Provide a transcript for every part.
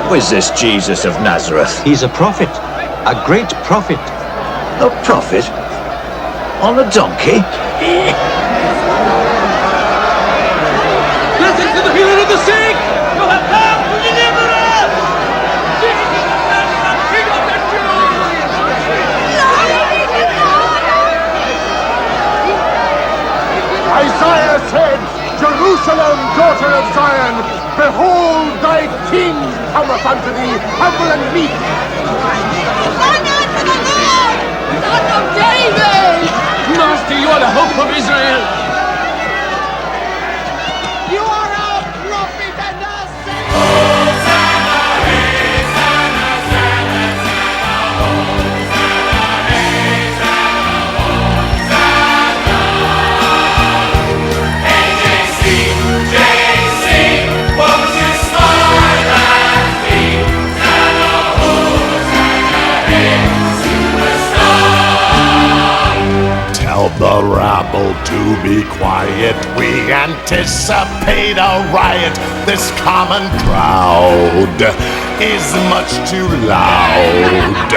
Who is this Jesus of Nazareth? He's a prophet, a great prophet. A prophet? On a donkey? Blessed to the healer of the sick! You have come to deliver us! Jesus of Nazareth, King of the Jews! Isaiah said, Jerusalem, daughter of Zion, behold, thy king cometh unto thee, humble and meek. Cry out for the Lord, Son of David! Master, you are the hope of Israel! You are our prophet and our savior! Tell the rabble to be quiet. We anticipate a riot. This common crowd is much too loud.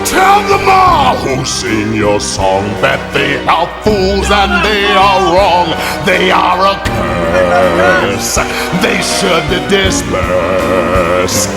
Tell them all who sing your song that they are fools and they are wrong. They are a curse. They should disperse.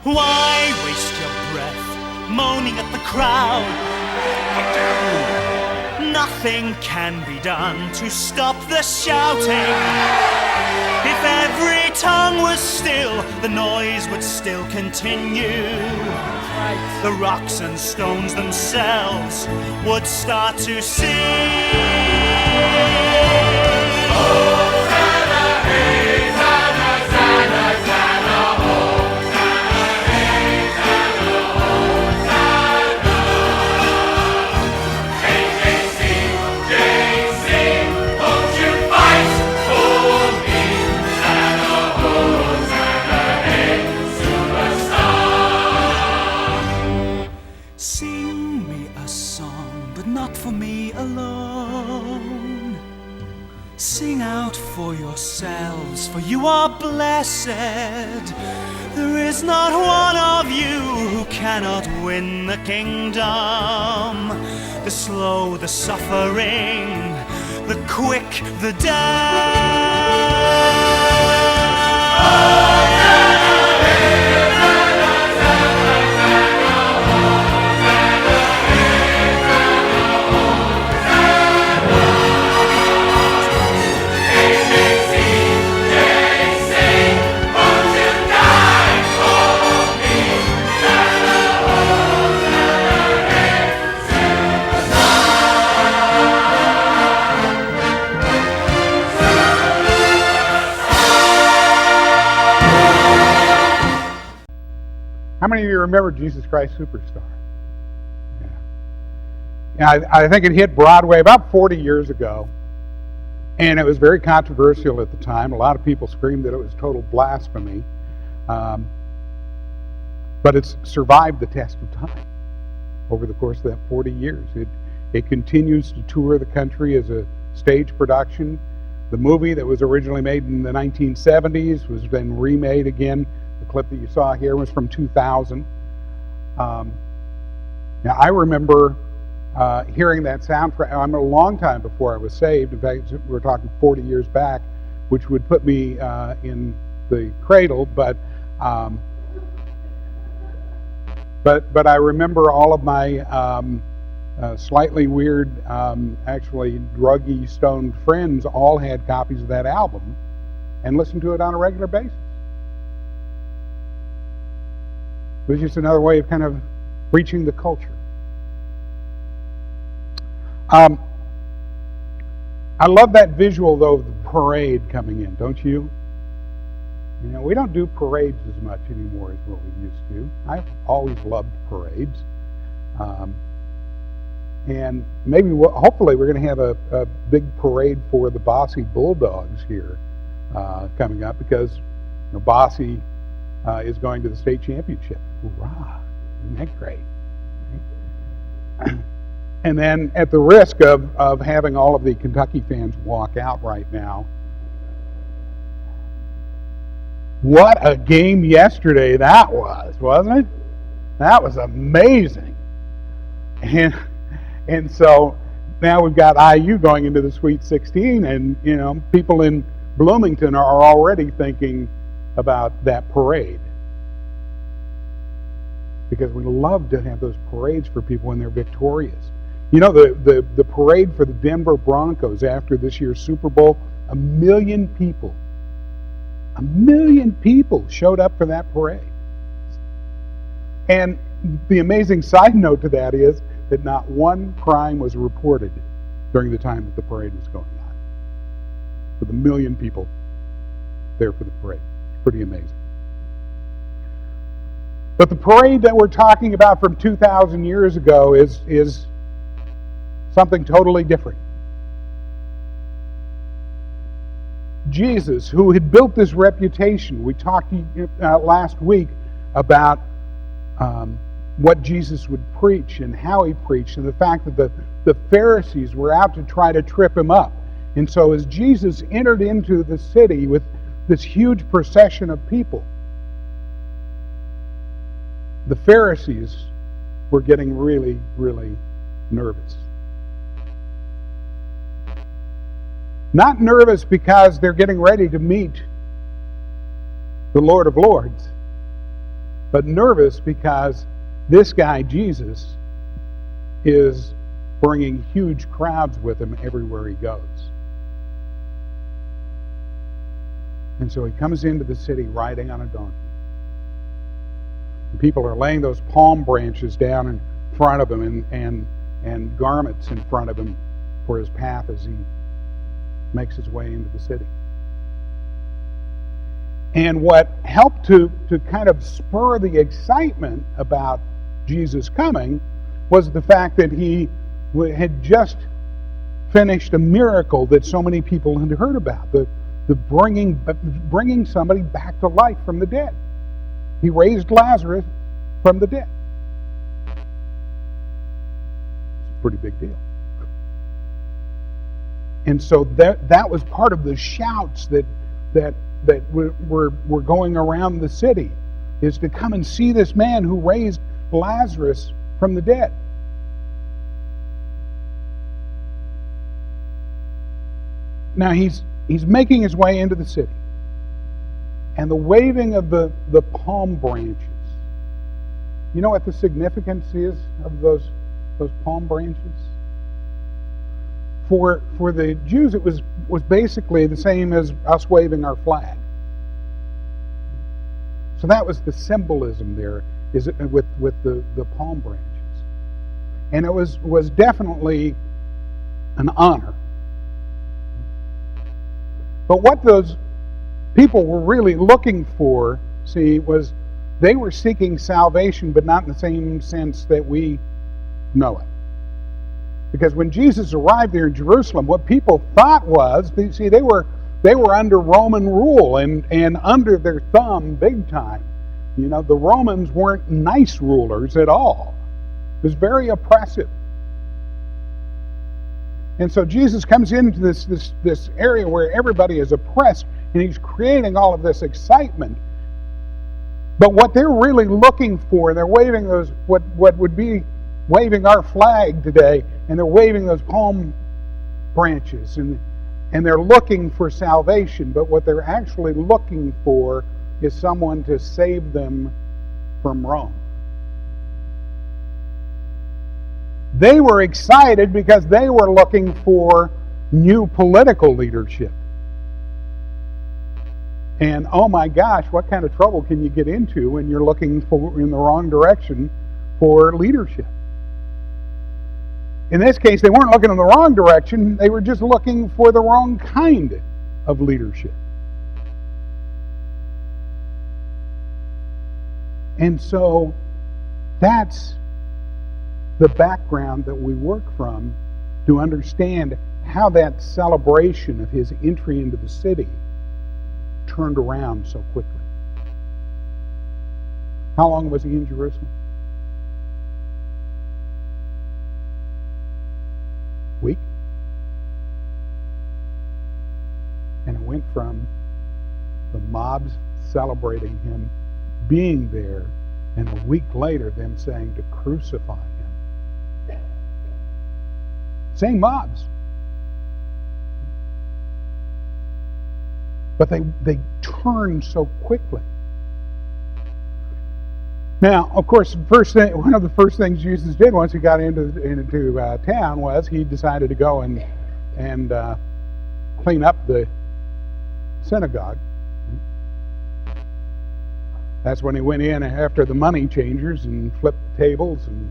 Why waste your breath moaning at the crowd? Nothing can be done to stop the shouting. If every tongue was still, the noise would still continue. The rocks and stones themselves would start to sing. Sing me a song, but not for me alone. Sing out for yourselves, for you are blessed. There is not one of you who cannot win the kingdom. The slow, the suffering, the quick, the dead. How many of you remember Jesus Christ Superstar? Yeah, I think it hit Broadway about 40 years ago, and it was very controversial at the time. A lot of people screamed that it was total blasphemy, but it's survived the test of time over the course of that 40 years. It continues to tour the country as a stage production. The movie that was originally made in the 1970s was then remade again. The clip that you saw here was from 2000. Now, I remember hearing that soundtrack. I'm a long time before I was saved. In fact, we're talking 40 years back, which would put me in the cradle. But I remember all of my slightly weird, actually druggy, stoned friends all had copies of that album and listened to it on a regular basis. It was just another way of kind of reaching the culture. I love that visual, though, of the parade coming in, don't you? You know, we don't do parades as much anymore as what we used to. I've always loved parades. And maybe, hopefully, we're going to have a big parade for the Bossy Bulldogs here coming up, because Bossy is going to the state championship. Hoorah! Isn't that great? Right? And then, at the risk of having all of the Kentucky fans walk out right now, what a game yesterday that was, wasn't it? That was amazing. And so now we've got IU going into the Sweet 16, and people in Bloomington are already thinking about that parade, because we love to have those parades for people when they're victorious. The parade for the Denver Broncos after this year's Super Bowl, 1 million people showed up for that parade. And the amazing side note to that is that not one crime was reported during the time that the parade was going on, with 1 million people there for the parade. It's pretty amazing. But the parade that we're talking about from 2,000 years ago is something totally different. Jesus, who had built this reputation, we talked last week about what Jesus would preach and how he preached, and the fact that the Pharisees were out to try to trip him up. And so as Jesus entered into the city with this huge procession of people, the Pharisees were getting really, really nervous. Not nervous because they're getting ready to meet the Lord of Lords, but nervous because this guy, Jesus, is bringing huge crowds with him everywhere he goes. And so he comes into the city riding on a donkey. And people are laying those palm branches down in front of him and garments in front of him for his path as he makes his way into the city. And what helped to kind of spur the excitement about Jesus coming was the fact that he had just finished a miracle that so many people had heard about, the bringing somebody back to life from the dead. He raised Lazarus from the dead. It's a pretty big deal. And so that was part of the shouts that were going around the city, is to come and see this man who raised Lazarus from the dead. Now he's making his way into the city, and the waving of the palm branches. You know what the significance is of those palm branches? For the Jews, it was basically the same as us waving our flag. So that was the symbolism there, is with the palm branches, and it was definitely an honor. But what those people were really looking for, was they were seeking salvation, but not in the same sense that we know it. Because when Jesus arrived there in Jerusalem, what people thought was, they were under Roman rule and under their thumb big time. The Romans weren't nice rulers at all. It was very oppressive. And so Jesus comes into this area where everybody is oppressed, and he's creating all of this excitement. But what they're really looking for, they're waving those, what would be waving our flag today, and they're waving those palm branches, and they're looking for salvation. But what they're actually looking for is someone to save them from Rome. They were excited because they were looking for new political leadership. And oh my gosh, what kind of trouble can you get into when you're looking in the wrong direction for leadership? In this case, they weren't looking in the wrong direction, they were just looking for the wrong kind of leadership. And so that's the background that we work from to understand how that celebration of his entry into the city turned around so quickly. How long was he in Jerusalem? Week? And it went from the mobs celebrating him being there, and a week later them saying to crucify him. Same mobs. But they turned so quickly. Now, of course, one of the first things Jesus did once he got into town was he decided to go and clean up the synagogue. That's when he went in after the money changers and flipped tables and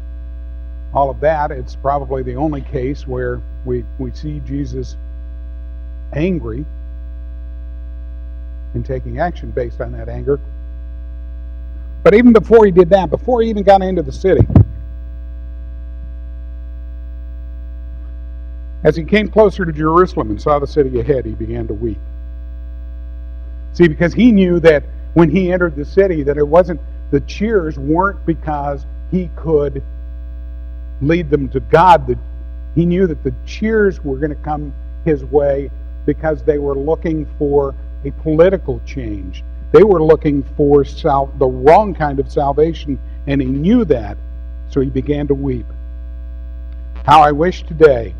all of that. It's probably the only case where we see Jesus angry and taking action based on that anger. But even before he did that, before he even got into the city, as he came closer to Jerusalem and saw the city ahead, he began to weep. See, because he knew that when he entered the city, that it wasn't, the cheers weren't because he could lead them to God. He knew that the cheers were going to come his way because they were looking for a political change. They were looking for the wrong kind of salvation, and he knew that, so he began to weep. How I wish today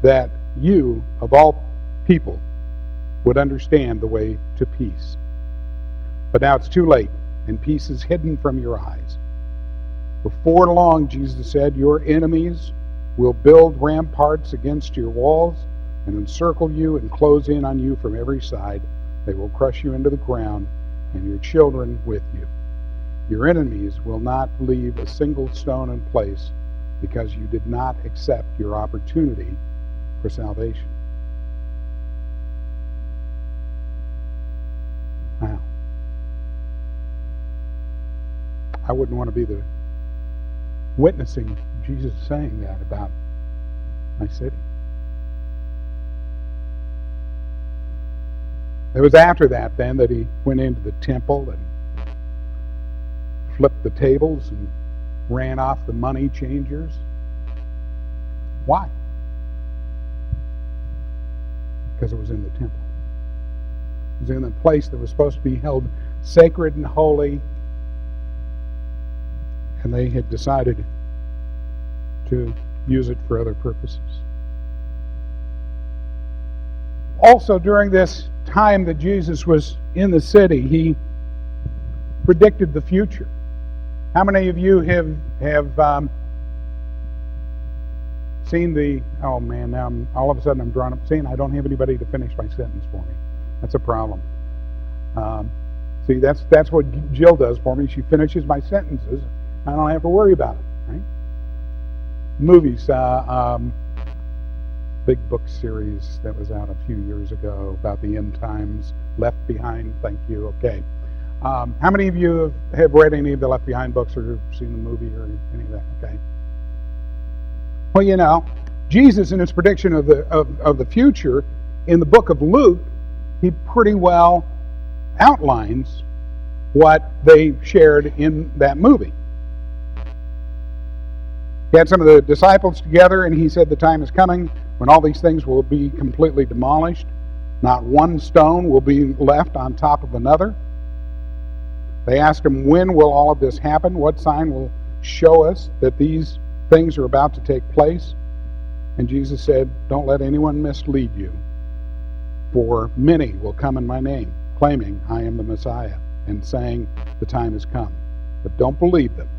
that you, of all people, would understand the way to peace. But now it's too late, and peace is hidden from your eyes. Before long, Jesus said, your enemies will build ramparts against your walls and encircle you and close in on you from every side. They will crush you into the ground, and your children with you. Your enemies will not leave a single stone in place because you did not accept your opportunity for salvation. Wow. I wouldn't want to be the witnessing Jesus saying that about my city. It was after that then that he went into the temple and flipped the tables and ran off the money changers. Why? Because it was in the temple. It was in the place that was supposed to be held sacred and holy, and they had decided to use it for other purposes. Also, during this time that Jesus was in the city, he predicted the future. How many of you have seen the, oh man, now all of a sudden I'm drawn up saying I don't have anybody to finish my sentence for me. That's a problem. See, that's what Jill does for me. She finishes my sentences. I don't have to worry about it, right? Movies, big book series that was out a few years ago about the end times. Left Behind, thank you. Okay. How many of you have read any of the Left Behind books or seen the movie or any of that? Okay. Well, you know, Jesus in his prediction of the future in the book of Luke, he pretty well outlines what they shared in that movie. He had some of the disciples together, and he said the time is coming when all these things will be completely demolished. Not one stone will be left on top of another. They asked him, when will all of this happen? What sign will show us that these things are about to take place? And Jesus said, don't let anyone mislead you, for many will come in my name, claiming I am the Messiah, and saying the time has come. But don't believe them.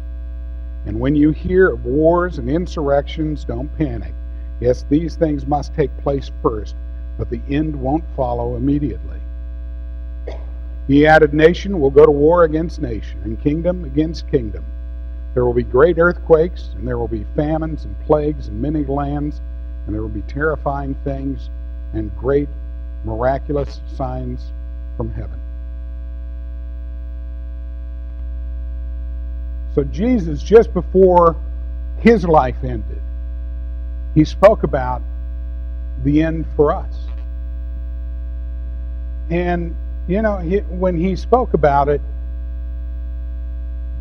And when you hear of wars and insurrections, don't panic. Yes, these things must take place first, but the end won't follow immediately. He added, nation will go to war against nation, and kingdom against kingdom. There will be great earthquakes, and there will be famines and plagues in many lands, and there will be terrifying things and great miraculous signs from heaven. So Jesus, just before his life ended, he spoke about the end for us. And, when he spoke about it,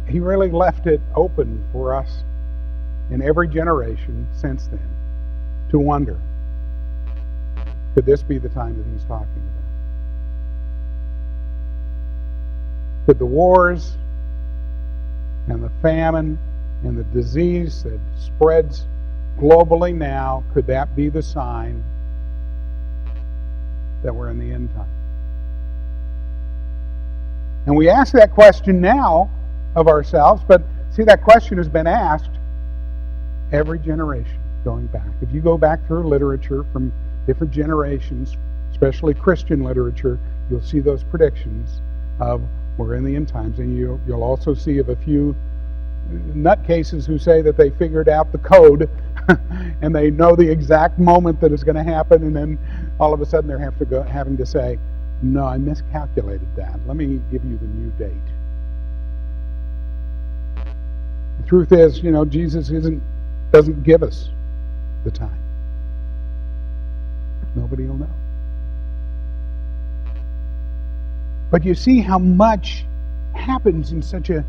he really left it open for us in every generation since then to wonder, could this be the time that he's talking about? Could the wars and the famine and the disease that spreads globally now, could that be the sign that we're in the end time? And we ask that question now of ourselves, but see, that question has been asked every generation going back. If you go back through literature from different generations, especially Christian literature, you'll see those predictions of we're in the end times. And you'll also see of a few nutcases who say that they figured out the code and they know the exact moment that it's going to happen, and then all of a sudden they're having to say, no, I miscalculated that. Let me give you the new date. The truth is, Jesus doesn't give us the time. Nobody will know. But you see how much happens in such a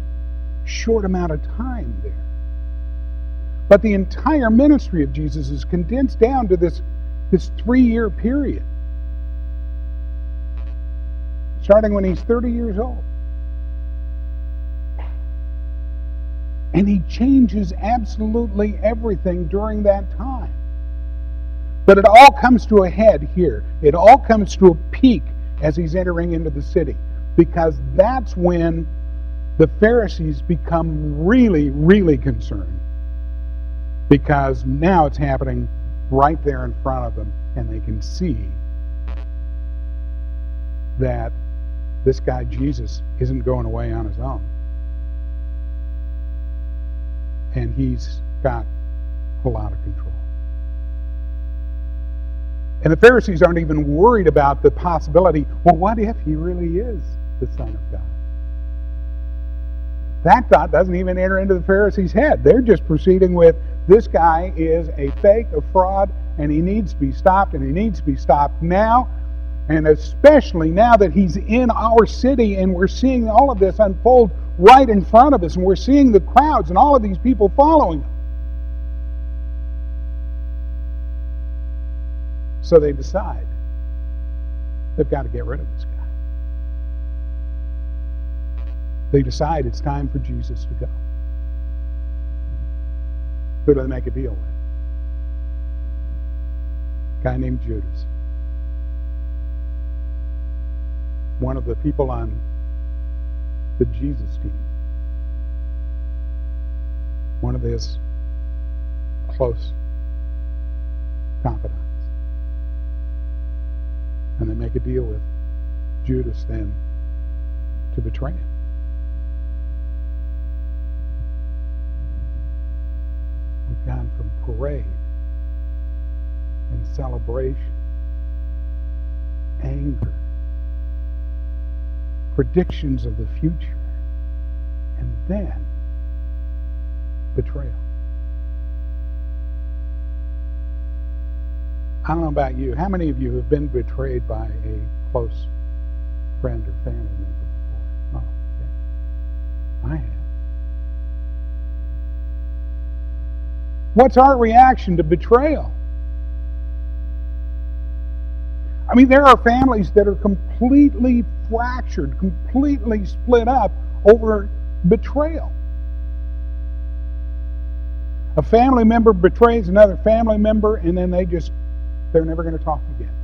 short amount of time there. But the entire ministry of Jesus is condensed down to this 3-year period, starting when he's 30 years old. And he changes absolutely everything during that time. But it all comes to a head here. It all comes to a peak as he's entering into the city, because that's when the Pharisees become really, really concerned, because now it's happening right there in front of them, and they can see that this guy Jesus isn't going away on his own, and he's got a lot of control. And the Pharisees aren't even worried about the possibility, well, what if he really is the Son of God? That thought doesn't even enter into the Pharisees' head. They're just proceeding with, this guy is a fake, a fraud, and he needs to be stopped, and he needs to be stopped now, and especially now that he's in our city and we're seeing all of this unfold right in front of us, and we're seeing the crowds and all of these people following him. So they decide they've got to get rid of this guy. They decide it's time for Jesus to go. Who do they make a deal with? A guy named Judas. One of the people on the Jesus team. One of his close confidants. And they make a deal with Judas then to betray him. We've gone from parade and celebration, anger, predictions of the future, and then betrayal. I don't know about you. How many of you have been betrayed by a close friend or family member before? Oh, yeah. I have. What's our reaction to betrayal? I mean, there are families that are completely fractured, completely split up over betrayal. A family member betrays another family member, and then they're never going to talk again.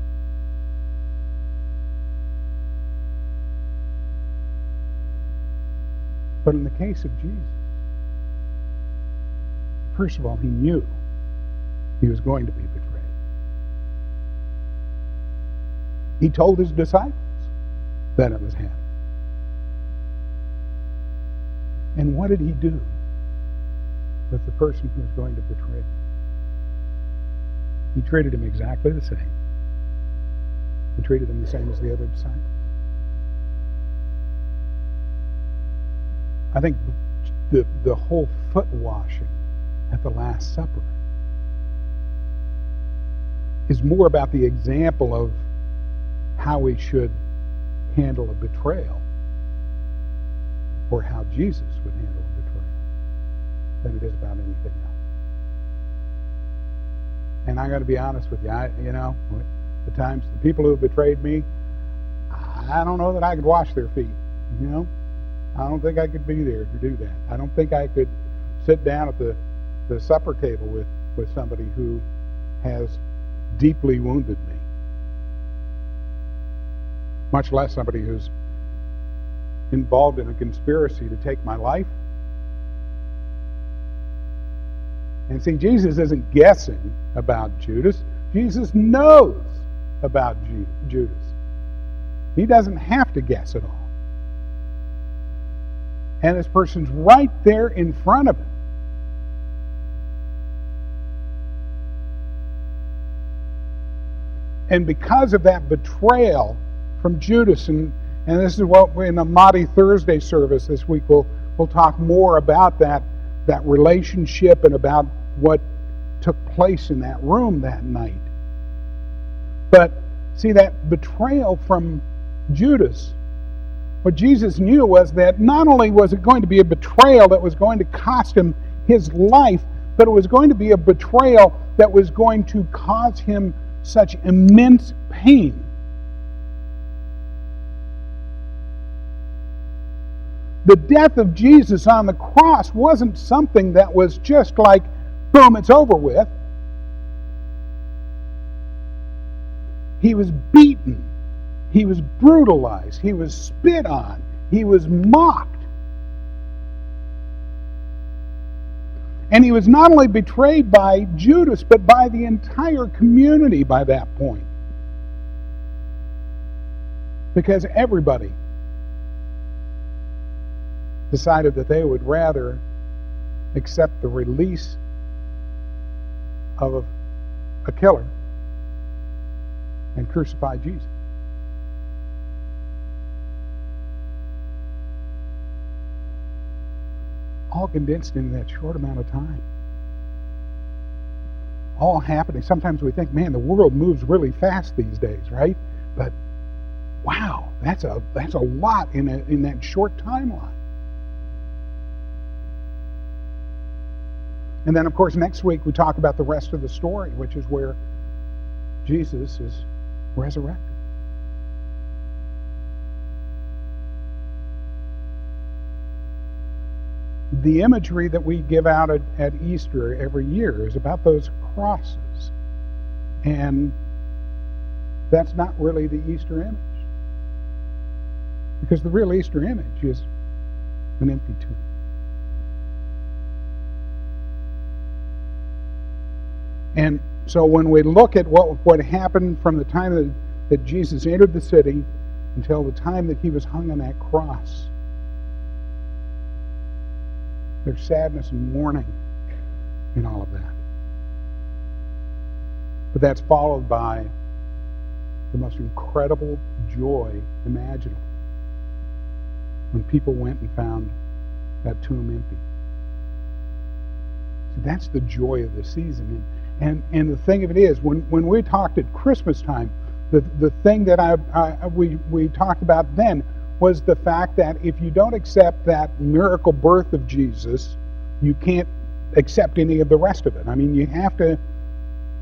But in the case of Jesus, first of all, he knew he was going to be betrayed. He told his disciples that it was happening. And what did he do with the person who was going to betray him? He treated him exactly the same. He treated him the same as the other disciples. I think the whole foot washing at the Last Supper is more about the example of how we should handle a betrayal, or how Jesus would handle a betrayal, than it is about anything else. And I got to be honest with you, the times the people who have betrayed me, I don't know that I could wash their feet. I don't think I could be there to do that. I don't think I could sit down at the supper table with somebody who has deeply wounded me, much less somebody who's involved in a conspiracy to take my life. And see, Jesus isn't guessing about Judas. Jesus knows about Judas. He doesn't have to guess at all. And this person's right there in front of him. And because of that betrayal from Judas, and this is what in the Maundy Thursday service this week, we'll talk more about that relationship and about what took place in that room that night. But see, that betrayal from Judas, what Jesus knew was that not only was it going to be a betrayal that was going to cost him his life, but it was going to be a betrayal that was going to cause him such immense pain. The death of Jesus on the cross wasn't something that was just like, boom, it's over with. He was beaten. He was brutalized. He was spit on. He was mocked. And he was not only betrayed by Judas, but by the entire community by that point. Because everybody decided that they would rather accept the release of a killer and crucify Jesus. All condensed in that short amount of time. All happening. Sometimes we think, man, the world moves really fast these days, right? But wow, that's a lot in that short timeline. And then, of course, next week we talk about the rest of the story, which is where Jesus is resurrected. The imagery that we give out at Easter every year is about those crosses. And that's not really the Easter image. Because the real Easter image is an empty tomb. And so when we look at what happened from the time that Jesus entered the city until the time that he was hung on that cross, there's sadness and mourning in all of that. But that's followed by the most incredible joy imaginable when people went and found that tomb empty. So that's the joy of the season. And the thing of it is, when we talked at Christmas time, the thing that we talked about then was the fact that if you don't accept that miracle birth of Jesus, you can't accept any of the rest of it. I mean, you have to.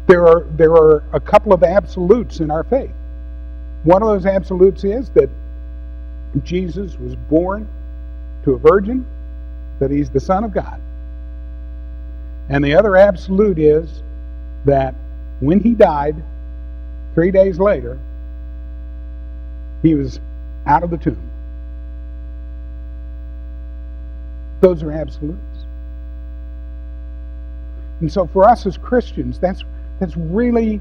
There are a couple of absolutes in our faith. One of those absolutes is that Jesus was born to a virgin, that he's the Son of God. And the other absolute is that when he died, 3 days later, he was out of the tomb. Those are absolutes. And so for us as Christians, that's really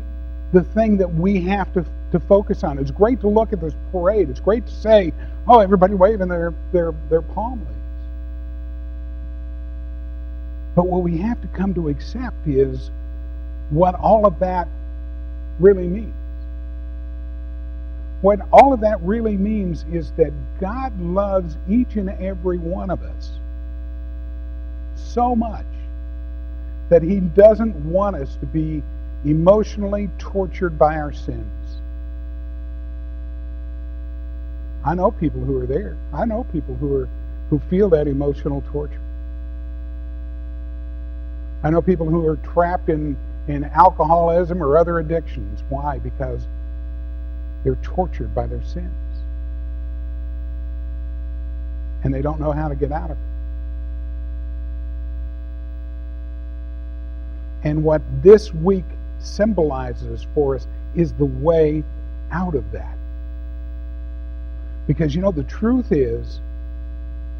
the thing that we have to focus on. It's great to look at this parade. It's great to say, oh, everybody waving their palm leaves. But what we have to come to accept is what all of that really means. What all of that really means is that God loves each and every one of us so much that he doesn't want us to be emotionally tortured by our sins. I know people who are there. I know people who feel that emotional torture. I know people who are trapped in alcoholism or other addictions. Why? Because they're tortured by their sins. And they don't know how to get out of it. And what this week symbolizes for us is the way out of that. Because, the truth is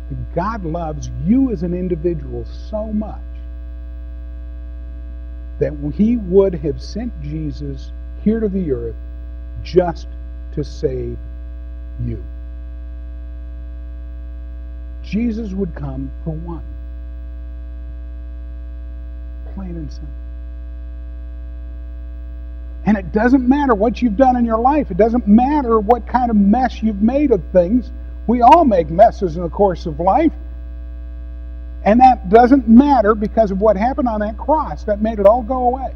that God loves you as an individual so much that he would have sent Jesus here to the earth just to save you. Jesus would come for one. Plain and simple. And it doesn't matter what you've done in your life. It doesn't matter what kind of mess you've made of things. We all make messes in the course of life. And that doesn't matter because of what happened on that cross. That made it all go away.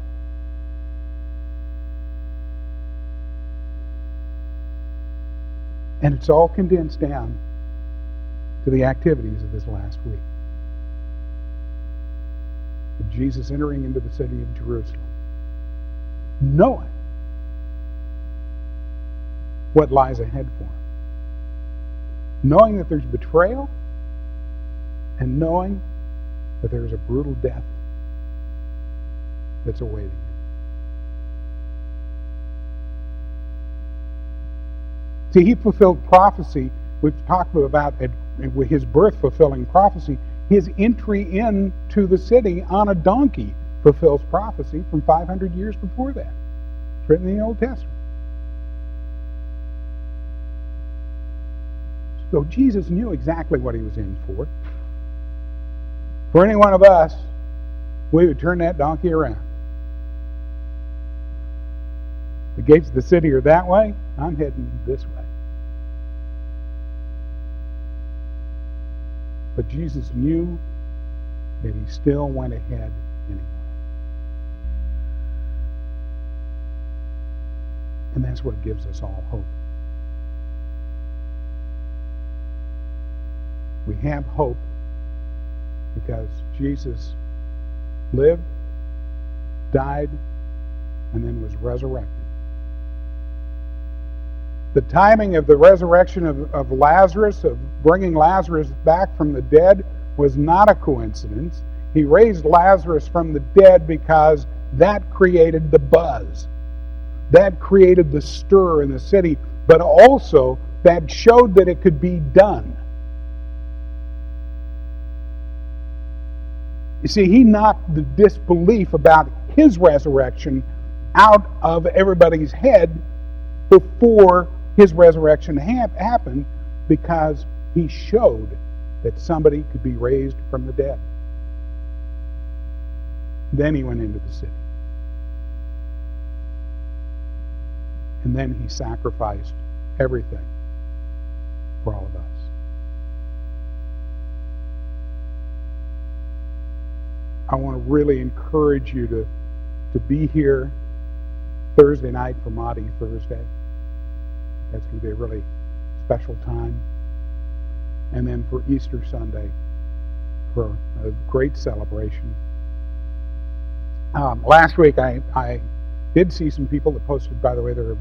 And it's all condensed down to the activities of this last week. Of Jesus entering into the city of Jerusalem, knowing what lies ahead for him. Knowing that there's betrayal, and knowing that there's a brutal death that's awaiting him. See, he fulfilled prophecy. We've talked about his birth fulfilling prophecy. His entry into the city on a donkey fulfills prophecy from 500 years before that. It's written in the Old Testament. So Jesus knew exactly what he was in for. For any one of us, we would turn that donkey around. The gates of the city are that way. I'm heading this way. But Jesus knew that he still went ahead anyway. And that's what gives us all hope. We have hope because Jesus lived, died, and then was resurrected. The timing of the resurrection of Lazarus, of bringing Lazarus back from the dead, was not a coincidence. He raised Lazarus from the dead because that created the buzz. That created the stir in the city, but also that showed that it could be done. You see, he knocked the disbelief about his resurrection out of everybody's head before his resurrection happened, because he showed that somebody could be raised from the dead. Then he went into the city. And then he sacrificed everything for all of us. I want to really encourage you to be here Thursday night for Maundy Thursday. That's going to be a really special time. And then for Easter Sunday, for a great celebration. Last week I did see some people that posted, by the way, their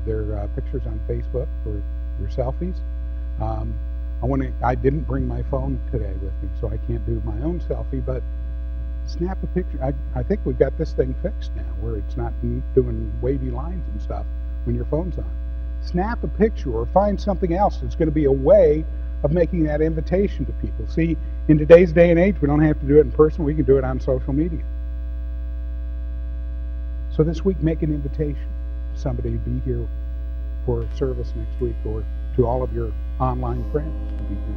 pictures on Facebook for their selfies. I didn't bring my phone today with me, so I can't do my own selfie, but snap a picture. I think we've got this thing fixed now, where it's not doing wavy lines and stuff when your phone's on. Snap a picture or find something else that's going to be a way of making that invitation to people. See, in today's day and age, we don't have to do it in person. We can do it on social media. So this week, make an invitation to somebody to be here for service next week, or to all of your online friends to be here